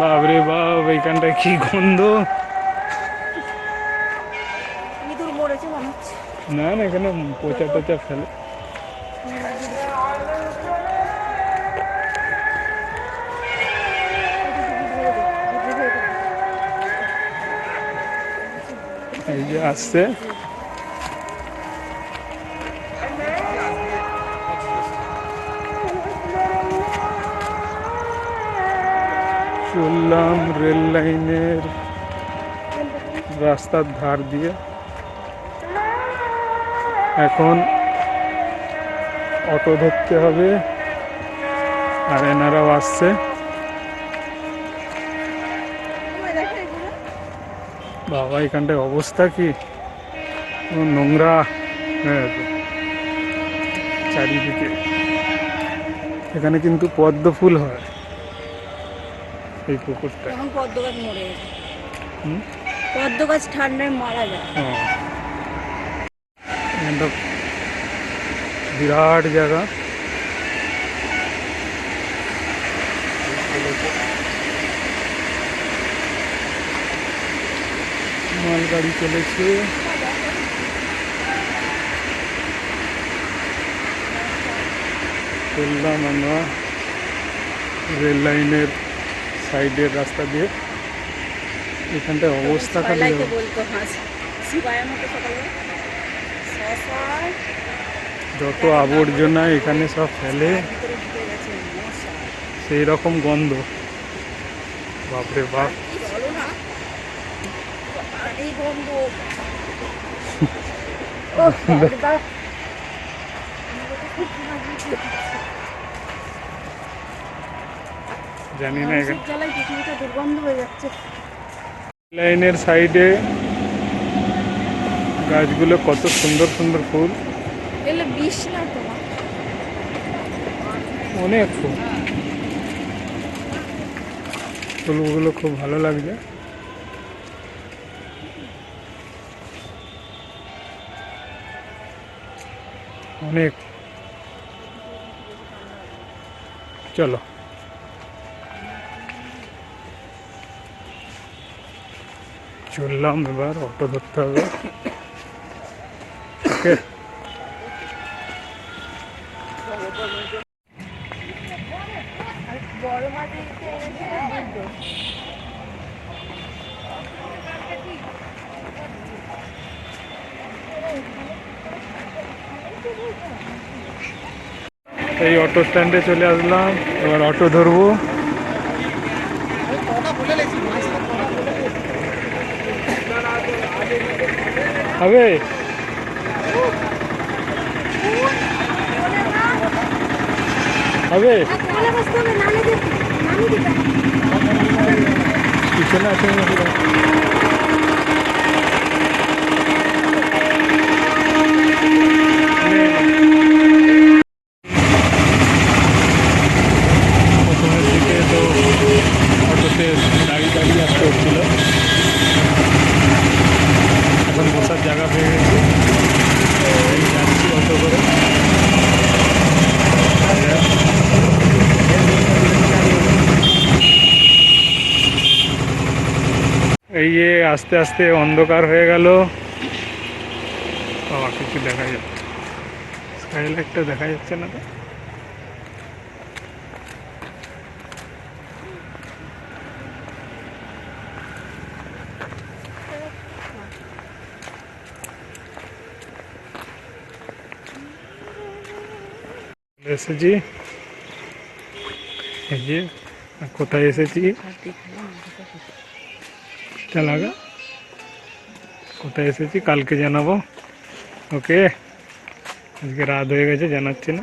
বাবরে বাব, এইখানটা কি গন্ধ! ইঁদুর মরেছে মনে হচ্ছে। না না, এখানে পচা টচা ফেলে। এই যে আসছে, চললাম রেল লাইনের রাস্তার ধার দিয়ে। এখন অটো ধরতে হবে, আর এনারাও আসছে। বাবা, এখানটায় অবস্থা কি নোংরা হয়ে আছে চারিদিকে। এখানে কিন্তু পদ্ম ফুল হয় এই পুকুরটা। এখন পদ্ম গাছ মরে গেছে। হুম? পদ্ম গাছ ঠান্ডায় মারা যায়। ও, এখানটা বিরাট জায়গা। মালগাড়ি চলেছে। চললাম আমরা রেল লাইনের সাইডের রাস্তা দিয়ে। এখানটায় অবস্থা খালি সবাইকে বলতো হাঁস সিপাইয়ের মতো সকালে যত আবর্জনা এখানে সব ফেলে, ভিতরে ঢুকে গেছে মশা। সেই রকম গন্ধ। বাপরে বাপ! চলো না, আর এই গন্ধ। জানি না, এখানে জ্বালায় পৃথিবীটা দুর্গন্ধ হয়ে যাচ্ছে। লাইনের সাইডে গাছগুলো কত সুন্দর সুন্দর ফুল, এলে বিষ না তোমার। অনেক ফুল। ফুলগুলো খুব ভালো লাগছে। অনেক। চলো, চললাম, এবার অটো ধরতে হবে। ওকে, বড় মাঠে এই অটো স্ট্যান্ডে চলে আসলাম, এবার অটো ধরবো। হবে হবে পিছনে আছে। প্রথমের দিকে তো অটোতে দাঁড়িয়ে দাঁড়িয়ে আসতে হচ্ছিল, এখন বসার জায়গা পেয়ে গেছি। এই যাচ্ছি অটো করে। এই যে আস্তে আস্তে অন্ধকার হয়ে গেল। বাবা, কিছু দেখা যাচ্ছে, স্কাই লাইটটা দেখা যাচ্ছে না তো। এসেছি, এই যে কোথায় এসেছি লাগা, কোথায় এসেছি কালকে জানাবো। ওকে, আজকে রাত হয়ে গেছে, জানাচ্ছি না।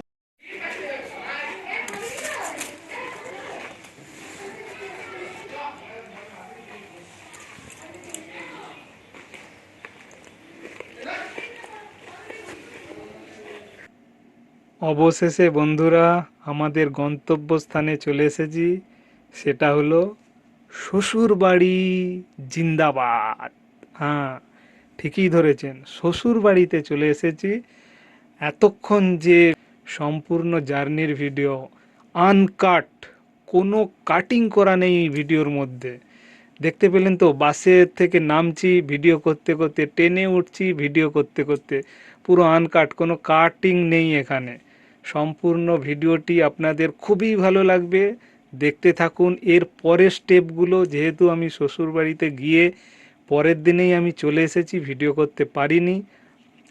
অবশেষে বন্ধুরা আমাদের গন্তব্যস্থানে চলে এসেছি। সেটা হলো শ্বশুর বাড়ি জিন্দাবাদ। হ্যাঁ, ঠিকই ধরেছেন, শ্বশুর বাড়িতে চলে এসেছি। এতক্ষণ যে সম্পূর্ণ জার্নির ভিডিও আনকাট কোনো কাটিং করা নেই এই ভিডিওর মধ্যে। দেখতে পেলেন তো, বাসের থেকে নামছি ভিডিও করতে করতে, ট্রেনে উঠছি ভিডিও করতে করতে, পুরো আনকাট, কোনো কাটিং নেই এখানে। সম্পূর্ণ ভিডিওটি আপনাদের খুবই ভালো লাগবে, দেখতে থাকুন। এর পরের স্টেপগুলো, যেহেতু আমি শ্বশুরবাড়িতে গিয়ে পরের দিনেই আমি চলে এসেছি, ভিডিও করতে পারিনি,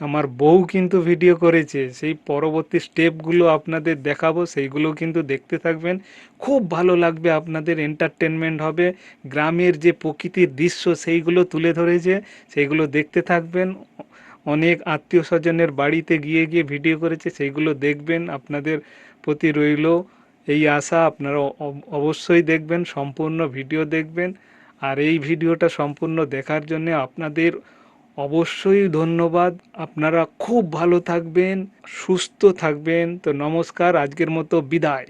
আমার বউ কিন্তু ভিডিও করেছে, সেই পরবর্তী স্টেপগুলো আপনাদের দেখাবো, সেইগুলো কিন্তু দেখতে থাকবেন, খুব ভালো লাগবে আপনাদের, এন্টারটেনমেন্ট হবে। গ্রামের যে প্রকৃতির দৃশ্য সেইগুলো তুলে ধরেছে, সেইগুলো দেখতে থাকবেন। অনেক আত্মীয় স্বজনের বাড়িতে গিয়ে গিয়ে ভিডিও করেছে, সেইগুলো দেখবেন। আপনাদের প্রতি রইল এই আশা, আপনারা অবশ্যই দেখবেন, সম্পূর্ণ ভিডিও দেখবেন। আর এই ভিডিওটা সম্পূর্ণ দেখার জন্য আপনাদের অবশ্যই ধন্যবাদ। আপনারা খুব ভালো থাকবেন, সুস্থ থাকবেন। তো নমস্কার, আজকের মতো বিদায়।